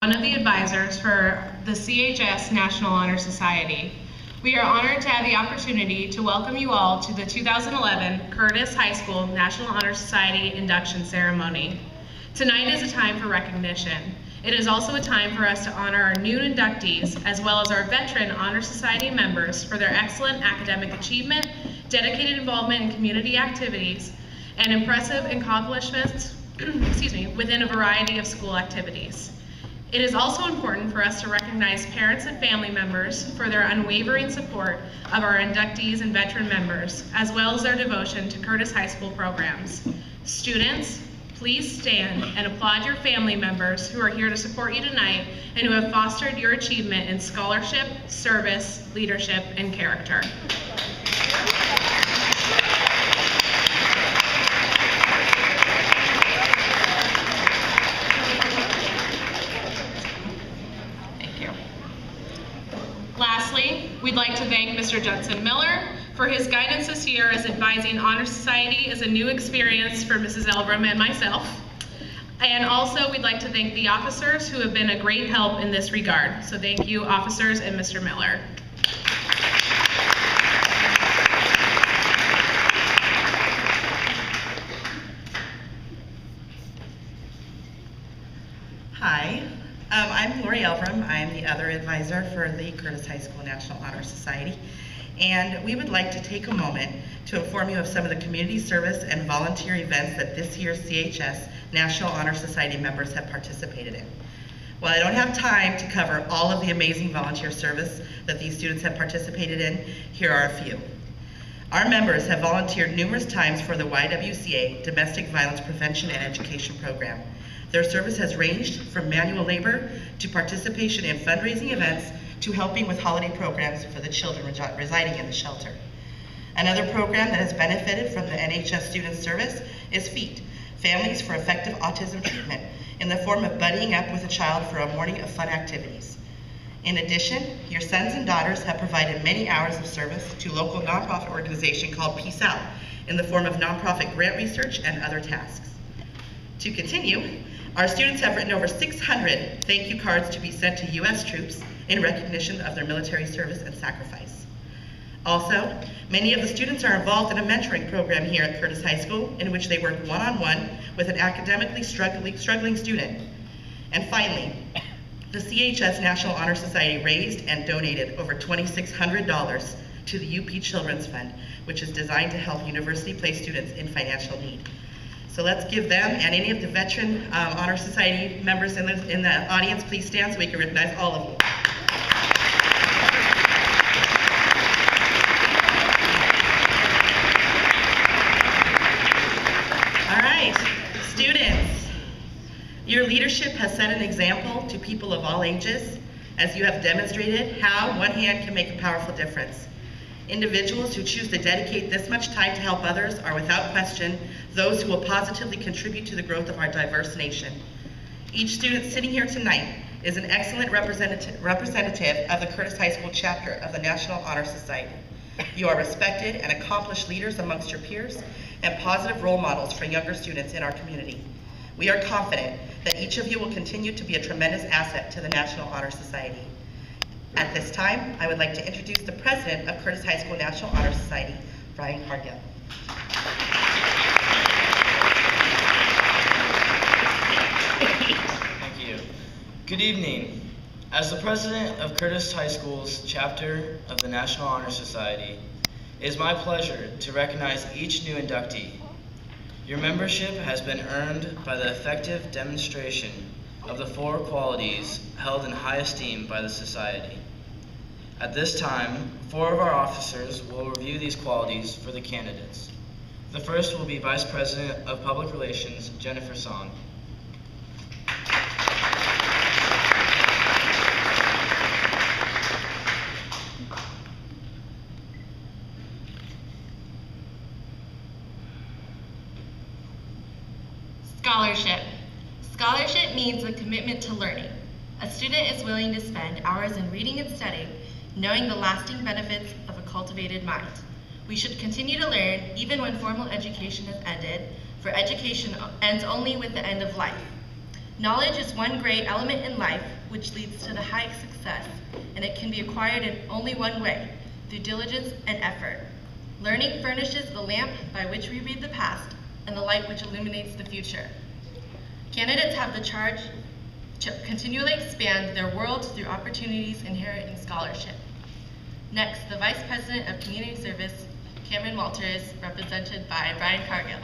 one of the advisors for the CHS National Honor Society. We are honored to have the opportunity to welcome you all to the 2011 Curtis High School National Honor Society Induction Ceremony. Tonight is a time for recognition. It is also a time for us to honor our new inductees, as well as our veteran Honor Society members for their excellent academic achievement, dedicated involvement in community activities, and impressive accomplishments within a variety of school activities. It is also important for us to recognize parents and family members for their unwavering support of our inductees and veteran members, as well as their devotion to Curtis High School programs. Students, please stand and applaud your family members who are here to support you tonight and who have fostered your achievement in scholarship, service, leadership, and character. Lastly, we'd like to thank Mr. Judson Miller for his guidance this year as advising Honor Society is a new experience for Mrs. Elbrum and myself. And also, we'd like to thank the officers who have been a great help in this regard. So thank you, officers and Mr. Miller. Hi. I'm Lori Elbrum. I'm the other advisor for the Curtis High School National Honor Society, and we would like to take a moment to inform you of some of the community service and volunteer events that this year's CHS National Honor Society members have participated in. While I don't have time to cover all of the amazing volunteer service that these students have participated in, here are a few. Our members have volunteered numerous times for the YWCA Domestic Violence Prevention and Education Program. Their service has ranged from manual labor to participation in fundraising events to helping with holiday programs for the children residing in the shelter. Another program that has benefited from the NHS Student Service is FEAT, Families for Effective Autism Treatment, in the form of buddying up with a child for a morning of fun activities. In addition, your sons and daughters have provided many hours of service to a local nonprofit organization called Peace Out in the form of nonprofit grant research and other tasks. To continue, our students have written over 600 thank you cards to be sent to U.S. troops in recognition of their military service and sacrifice. Also, many of the students are involved in a mentoring program here at Curtis High School in which they work one-on-one with an academically struggling student. And finally, the CHS National Honor Society raised and donated over $2,600 to the UP Children's Fund, which is designed to help university-placed students in financial need. So let's give them and any of the veteran Honor Society members in the audience, please stand so we can recognize all of you. All right, students, your leadership has set an example to people of all ages as you have demonstrated how one hand can make a powerful difference. Individuals who choose to dedicate this much time to help others are without question those who will positively contribute to the growth of our diverse nation. Each student sitting here tonight is an excellent representative of the Curtis High School chapter of the National Honor Society. You are respected and accomplished leaders amongst your peers and positive role models for younger students in our community. We are confident that each of you will continue to be a tremendous asset to the National Honor Society. At this time, I would like to introduce the president of Curtis High School National Honor Society, Brian Cargill. Thank you. Good evening. As the president of Curtis High School's chapter of the National Honor Society, it is my pleasure to recognize each new inductee. Your membership has been earned by the effective demonstration of the 4 qualities held in high esteem by the Society. At this time, 4 of our officers will review these qualities for the candidates. The first will be Vice President of Public Relations, Jennifer Song. Scholarship. Scholarship means a commitment to learning. A student is willing to spend hours in reading and studying, knowing the lasting benefits of a cultivated mind. We should continue to learn even when formal education has ended, for education ends only with the end of life. Knowledge is one great element in life which leads to the highest success, and it can be acquired in only one way, through diligence and effort. Learning furnishes the lamp by which we read the past and the light which illuminates the future. Candidates have the charge to continually expand their world through opportunities inherent in scholarship. Next, the Vice President of Community Service, Cameron Walters, represented by Brian Cargill.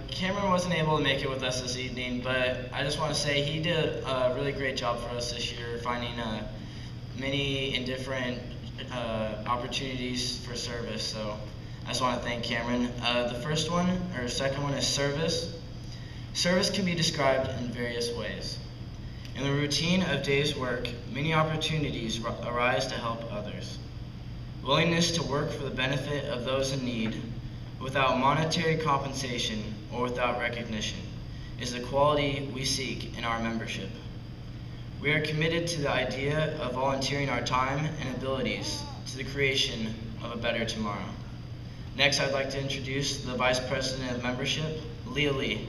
Cameron wasn't able to make it with us this evening, but I just want to say he did a really great job for us this year, finding many and different opportunities for service. So I just want to thank Cameron. The second one is service. Service can be described in various ways. In the routine of day's work, many opportunities arise to help others. Willingness to work for the benefit of those in need, without monetary compensation or without recognition, is the quality we seek in our membership. We are committed to the idea of volunteering our time and abilities to the creation of a better tomorrow. Next, I'd like to introduce the Vice President of Membership, Leah Lee.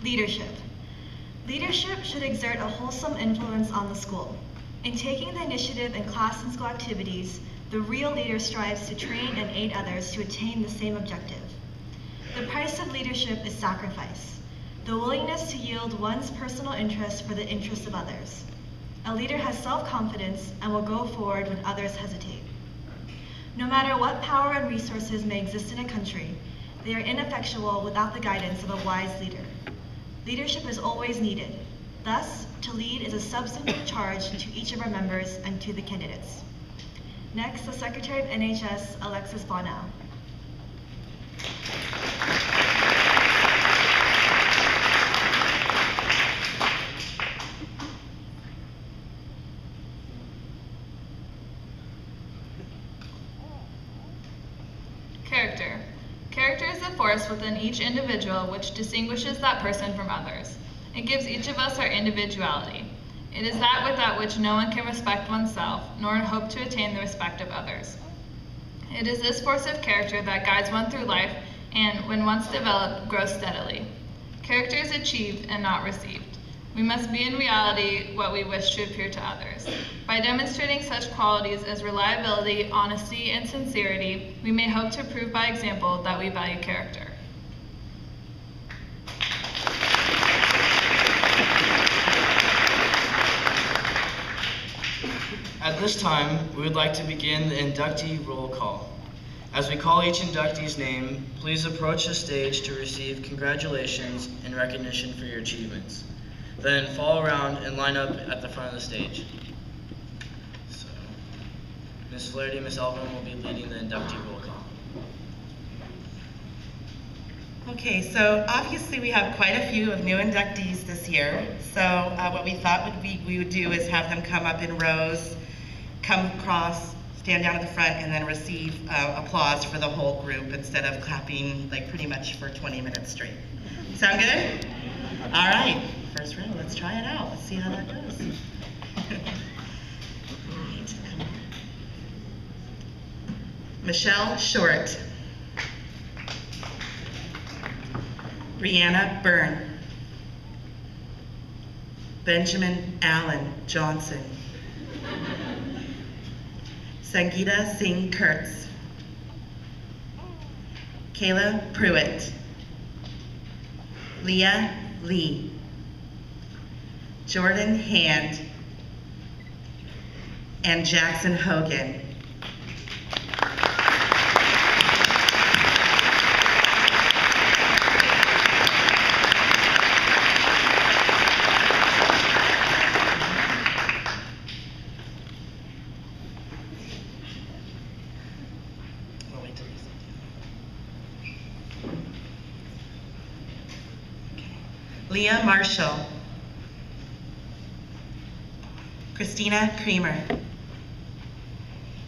Leadership. Leadership should exert a wholesome influence on the school. In taking the initiative in class and school activities, the real leader strives to train and aid others to attain the same objective. The price of leadership is sacrifice, the willingness to yield one's personal interest for the interests of others. A leader has self-confidence and will go forward when others hesitate. No matter what power and resources may exist in a country, they are ineffectual without the guidance of a wise leader. Leadership is always needed. Thus, to lead is a substantive charge to each of our members and to the candidates. Next, the Secretary of NHS, Alexis Bonell. Character. Character is the force within each individual which distinguishes that person from others. It gives each of us our individuality. It is that without which no one can respect oneself, nor hope to attain the respect of others. It is this force of character that guides one through life and, when once developed, grows steadily. Character is achieved and not received. We must be in reality what we wish to appear to others. By demonstrating such qualities as reliability, honesty, and sincerity, we may hope to prove by example that we value character. At this time, we would like to begin the inductee roll call. As we call each inductee's name, please approach the stage to receive congratulations and recognition for your achievements. Then follow around and line up at the front of the stage. So, Ms. Flaherty, Ms. Elvin will be leading the inductee roll call. Okay, so obviously we have quite a few of new inductees this year. So what we thought we would do is have them come up in rows, come across, stand down at the front, and then receive applause for the whole group instead of clapping like pretty much for 20 minutes straight. Sound good? All right, first row, let's try it out. Let's see how that goes. Michelle Short. Brianna Byrne. Benjamin Allen Johnson. Sangeeta Singh Kurtz. Kayla Pruitt. Leah Lee. Jordan Hand. And Jackson Hogan. Leah Marshall. Christina Creamer,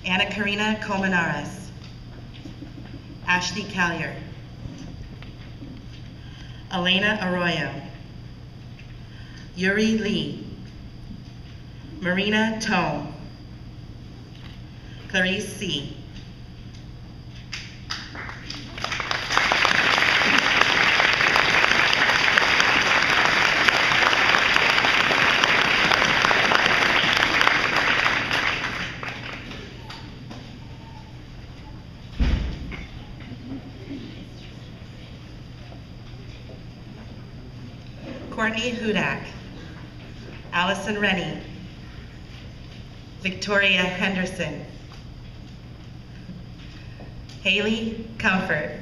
Anna Karina Colmenares, Ashley Callier, Elena Arroyo, Yuri Lee, Marina Tome, Clarice C. Courtney Hudak, Allison Rennie, Victoria Henderson, Haley Comfort,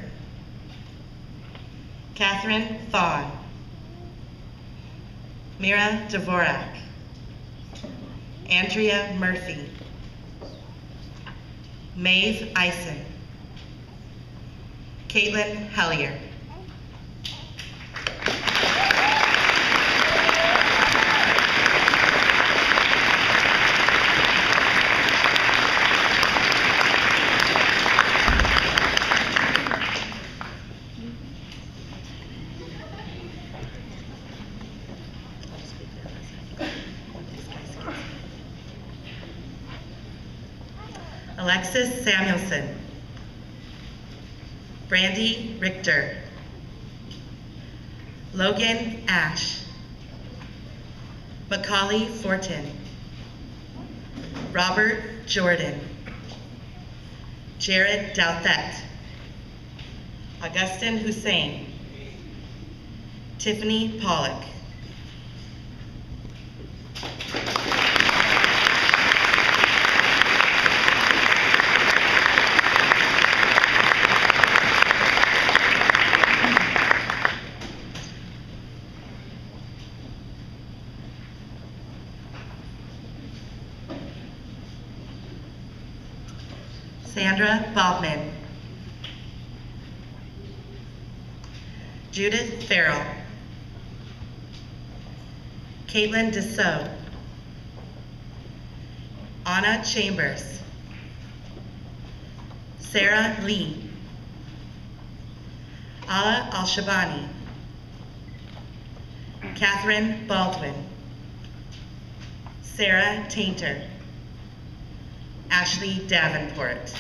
Catherine Thon, Mira Dvorak, Andrea Murphy, Maeve Eisen, Caitlin Hellier. Alexis Samuelson, Brandy Richter, Logan Ash, Macaulay Fortin, Robert Jordan, Jared Douthet, Augustin Hussein, Tiffany Pollock, Sandra Bobman, Judith Farrell, Caitlin Dessau, Anna Chambers, Sarah Lee, Ala Al-Shabani, Catherine Baldwin, Sarah Tainter, Ashley Davenport.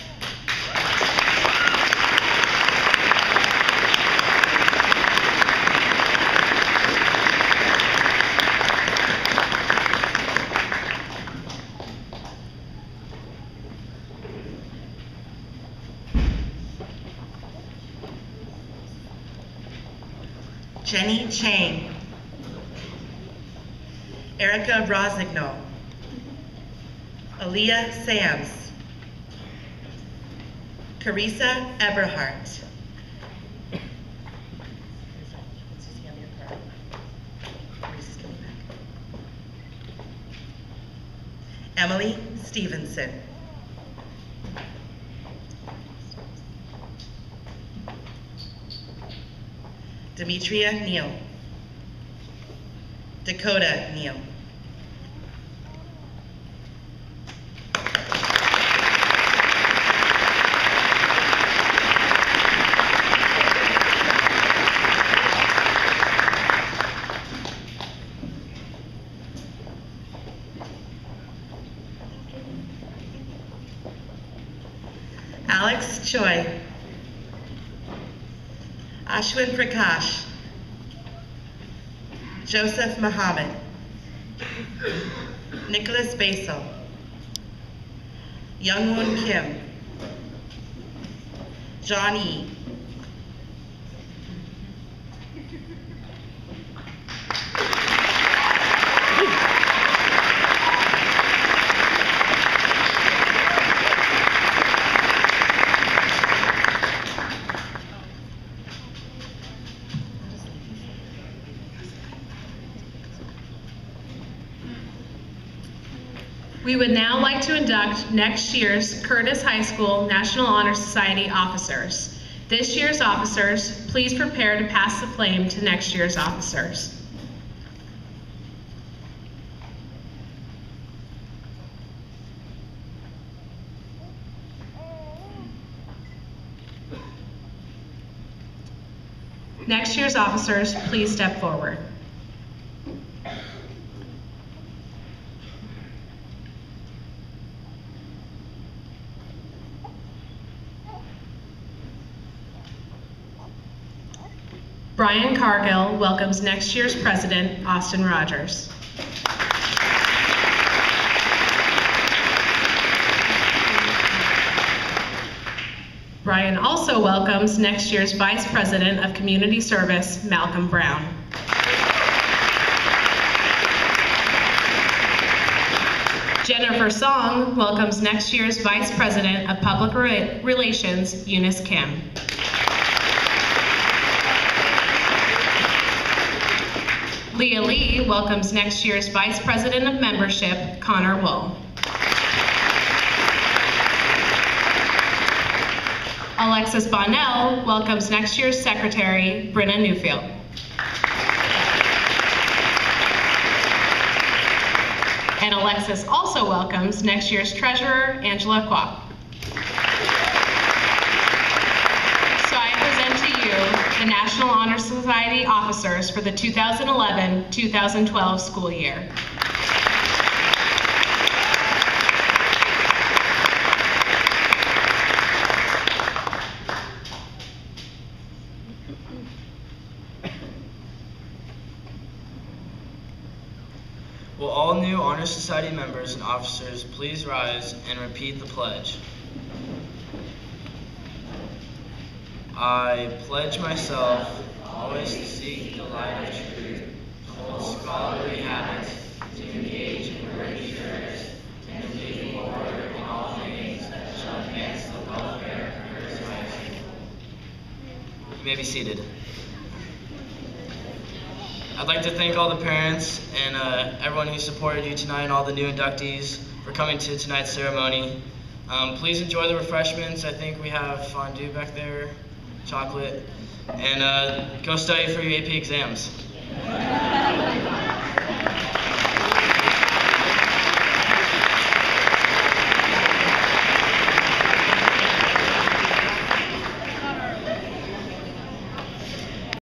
Jenny Chang, Erica Rosignol, Aaliyah Sams, Carissa Eberhardt, Emily Stevenson, Demetria Neal, Dakota Neal, Alex Choi, Ashwin Prakash, Joseph Muhammad, Nicholas Basil, Youngwoon Kim, John E., We would now like to induct next year's Curtis High School National Honor Society officers. This year's officers, please prepare to pass the flame to next year's officers. Next year's officers, please step forward. Brian Cargill welcomes next year's president, Austin Rogers. Brian also welcomes next year's Vice President of Community Service, Malcolm Brown. Jennifer Song welcomes next year's Vice President of Public Relations, Eunice Kim. Leah Lee welcomes next year's Vice President of Membership, Connor Wool. Alexis Bonnell welcomes next year's Secretary, Brenna Newfield. And Alexis also welcomes next year's Treasurer, Angela Kwok. So I present to you the National Honor Society officers for the 2011-2012 school year. Will all new Honor Society members and officers please rise and repeat the pledge? I pledge myself always to seek the light of truth, to hold scholarly habits, to engage in worthy service, and to lead forward in all things that shall advance the welfare of Curtis High School. You may be seated. I'd like to thank all the parents and everyone who supported you tonight and all the new inductees for coming to tonight's ceremony. Please enjoy the refreshments. I think we have fondue back there, chocolate, and go study for your AP exams.